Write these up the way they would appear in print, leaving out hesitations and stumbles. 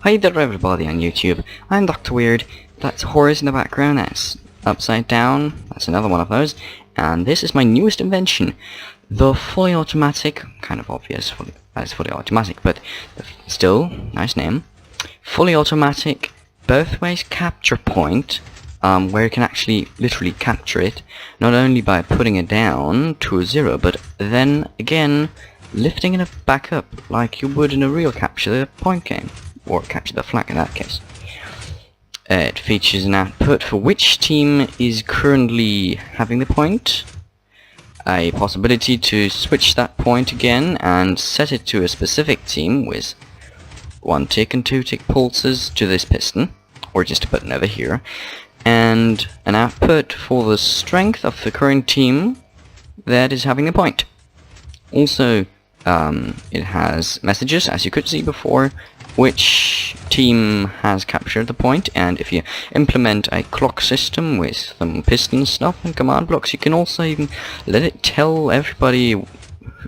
Hi there everybody on YouTube, I'm Dr. Weird. That's horrors in the background, that's upside down, that's another one of those, and this is my newest invention, the fully automatic, kind of obvious that it's fully automatic, but still, nice name, fully automatic birthways capture point, where you can actually literally capture it, not only by putting it down to 0, but then again lifting it back up like you would in a real capture the point game, or capture the flag in that case. It features an output for which team is currently having the point, a possibility to switch that point again and set it to a specific team with 1 tick and 2 tick pulses to this piston, or just a button over here, and an output for the strength of the current team that is having the point. Also, it has messages, as you could see before, which team has captured the point, and if you implement a clock system with some piston stuff and command blocks, you can also even let it tell everybody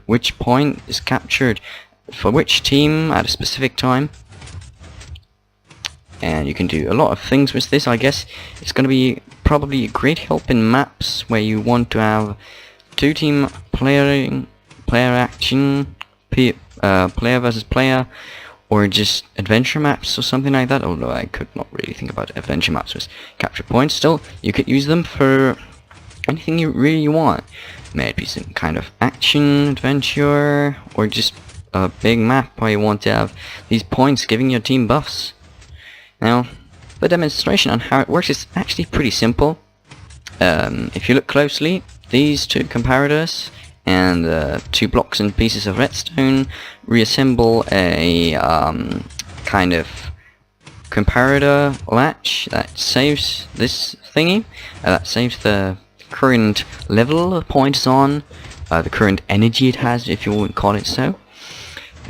which point is captured for which team at a specific time. And you can do a lot of things with this. I guess it's going to be probably a great help in maps where you want to have 2-team player action, player versus player, or just adventure maps or something like that, although I could not really think about adventure maps with capture points. Still, you could use them for anything you really want. Maybe some kind of action, adventure, or just a big map where you want to have these points giving your team buffs. Now, the demonstration on how it works is actually pretty simple. If you look closely, these 2 comparators and 2 blocks and pieces of redstone reassemble a kind of comparator latch that saves this thingy, that saves the current level the point is on, the current energy it has, if you would call it so.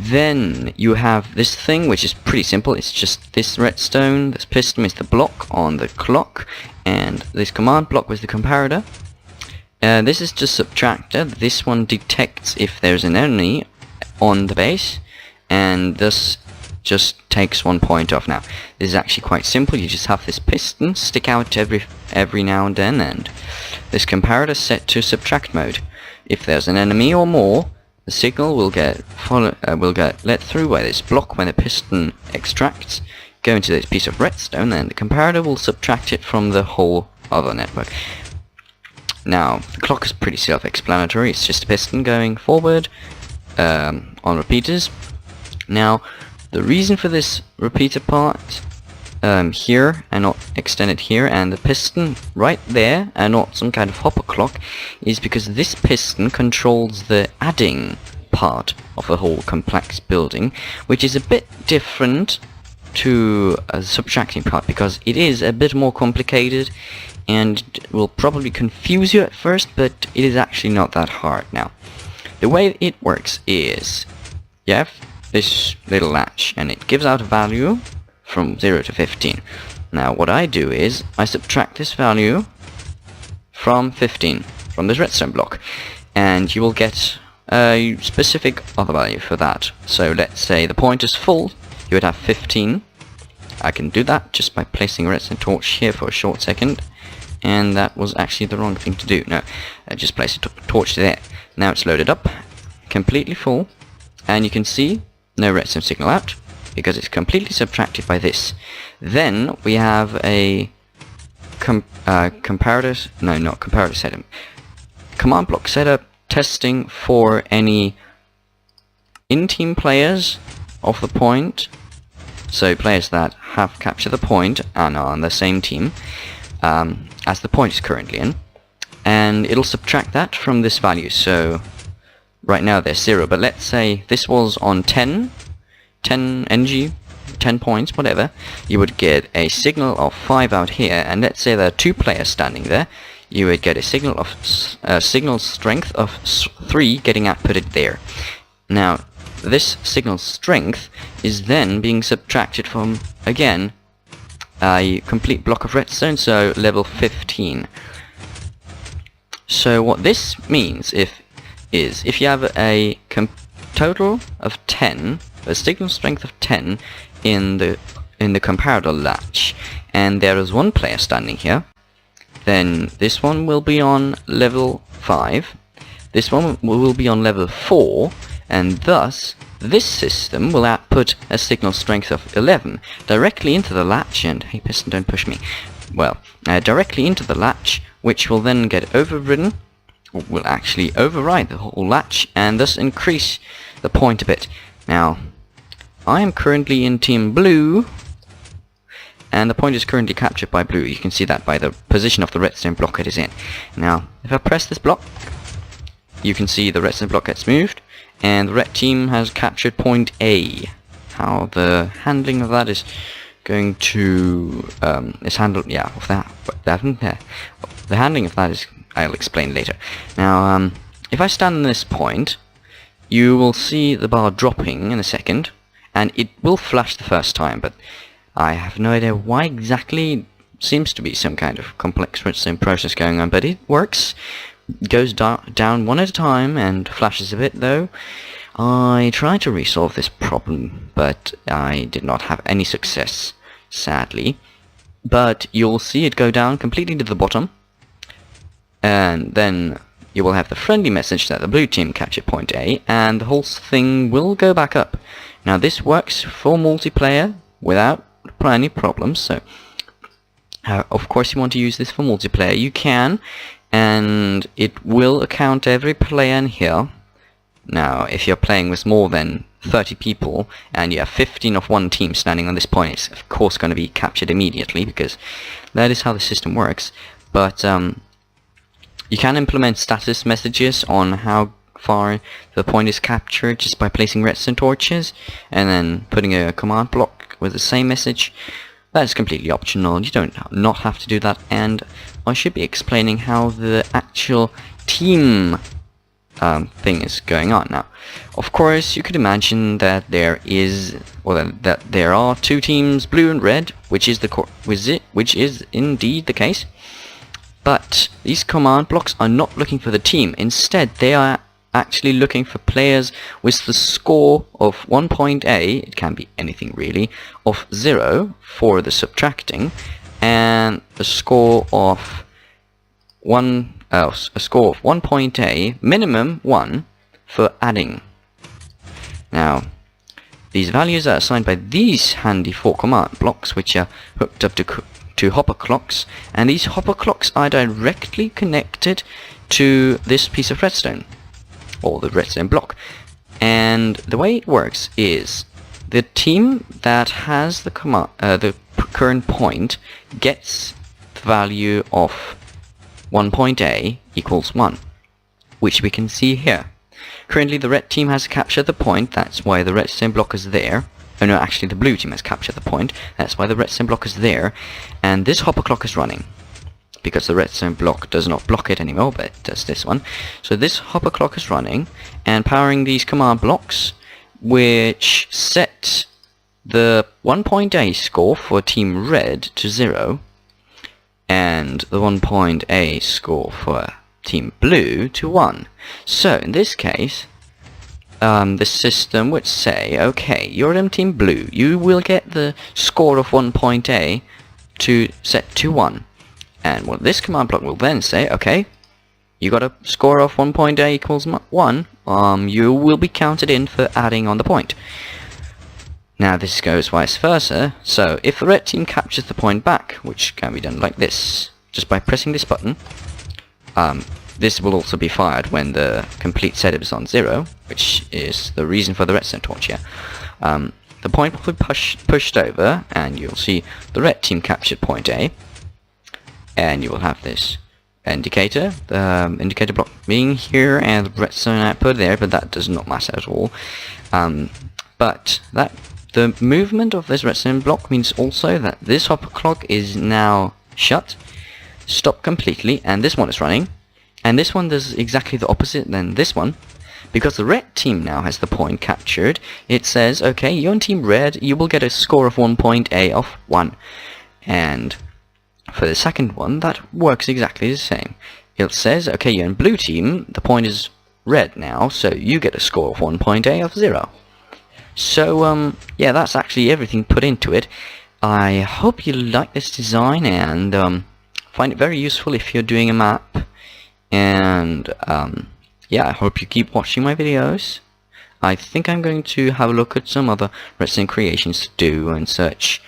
Then you have this thing, which is pretty simple. It's just this redstone, this piston is the block on the clock, and this command block with the comparator. This is just subtractor. This one detects if there's an enemy on the base, and this just takes 1 point off. Now, this is actually quite simple. You just have this piston stick out every now and then, and this comparator set to subtract mode. If there's an enemy or more, the signal will get let through by this block when the piston extracts, go into this piece of redstone, and the comparator will subtract it from the whole other network. Now, the clock is pretty self-explanatory. It's just a piston going forward on repeaters. Now, the reason for this repeater part here and not extended here, and the piston right there and not some kind of hopper clock, is because this piston controls the adding part of the whole complex building, which is a bit different to the subtracting part, because it is a bit more complicated and will probably confuse you at first, but it is actually not that hard. Now, the way it works is you have this little latch, and it gives out a value from 0 to 15. Now, what I do is I subtract this value from 15, from this redstone block, and you will get a specific other value for that. So let's say the point is full, you would have 15. I can do that just by placing a redstone torch here for a short second, and that was actually the wrong thing to do. No, I just place a torch there. Now it's loaded up, completely full, and you can see no redstone signal out, because it's completely subtracted by this. Then we have a comparator, no, not comparator setup, command block setup testing for any in-team players of the point, so players that have captured the point and are on the same team as the point is currently in, and it'll subtract that from this value. So right now they're 0, but let's say this was on 10 NG, 10 points, whatever, you would get a signal of 5 out here, and let's say there are 2 players standing there, you would get a signal of signal strength of 3 getting outputted there. Now, this signal strength is then being subtracted from, again, a complete block of redstone, so level 15. So what this means is if you have a total of 10 a signal strength of 10 in the comparator latch, and there is one player standing here, then this one will be on level 5, this one will be on level 4, and thus this system will output a signal strength of 11 directly into the latch, and hey piston, don't push me, well, directly into the latch, which will then get overridden, or will actually override the whole latch, and thus increase the point a bit. Now, I am currently in team blue, and the point is currently captured by blue. You can see that by the position of the redstone block it is in. Now, if I press this block, you can see the redstone block gets moved, and the red team has captured point A. How the handling of that is going to is handled, yeah, of that, the handling of that is, I'll explain later. Now, if I stand on this point, you will see the bar dropping in a second, and it will flash the first time, but I have no idea why exactly. It seems to be some kind of complex redstone process going on, but it works. It goes down one at a time and flashes a bit, though. I tried to resolve this problem, but I did not have any success, sadly. But you'll see it go down completely to the bottom, and then you will have the friendly message that the blue team captured point A, and the whole thing will go back up. Now this works for multiplayer without any problems, so of course you want to use this for multiplayer, you can, and it will account every player in here. Now if you're playing with more than 30 people and you have 15 of one team standing on this point, it's of course going to be captured immediately, because that is how the system works. But you can implement status messages on how far the point is captured just by placing redstone torches and then putting a command block with the same message. That is completely optional, you don't not have to do that, and I should be explaining how the actual team thing is going on. Now, of course, you could imagine that there is, or that there are two teams, blue and red, which is indeed the case. But these command blocks are not looking for the team. Instead, they are actually looking for players with the score of 1 point A, it can be anything really, of 0 for the subtracting, and a score of 1 point A, minimum 1, for adding. Now, these values are assigned by these handy 4 command blocks, which are hooked up to hopper clocks, and these hopper clocks are directly connected to this piece of redstone, or the redstone block. And the way it works is the team that has the current point gets the value of 1 point A equals 1, which we can see here. Currently the red team has captured the point, that's why the redstone block is there. Oh no, actually the blue team has captured the point, that's why the redstone block is there, and this hopper clock is running, because the redstone block does not block it anymore, but it does this one. So this hopper clock is running and powering these command blocks, which set the 1 point A score for team red to 0, and the 1 point A score for team blue to 1. So in this case, the system would say, okay, you're in team blue, you will get the score of 1 point A to set to 1. And what this command block will then say, okay, you got a score of 1 point A equals 1, you will be counted in for adding on the point. Now this goes vice versa, so if the red team captures the point back, which can be done like this, just by pressing this button, this will also be fired when the complete setup is on 0, which is the reason for the redstone torch here. The point will be pushed over, and you'll see the red team captured point A, and you will have this indicator, the indicator block being here, and the redstone output there, but that does not matter at all. But the movement of this redstone block means also that this hopper clock is now shut, stopped completely, and this one is running. And this one does exactly the opposite than this one. Because the red team now has the point captured, it says, okay, you're on team red, you will get a score of 1 point A of 1. And for the second one, that works exactly the same. It says, okay, you're in blue team, the point is red now, so you get a score of 1 point A of 0. So yeah, that's actually everything put into it. I hope you like this design and find it very useful if you're doing a map. And yeah, I hope you keep watching my videos. I think I'm going to have a look at some other redstone creations to do and such.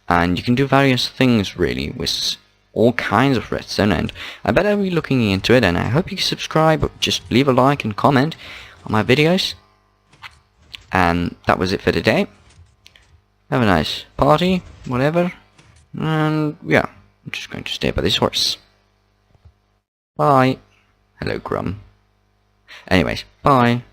And you can do various things really with all kinds of redstone, and I better be looking into it. And I hope you subscribe, just leave a like and comment on my videos. And that was it for today. Have a nice party, whatever. And yeah, I'm just going to stay by this horse. Bye. Hello, Grum. Anyways, bye.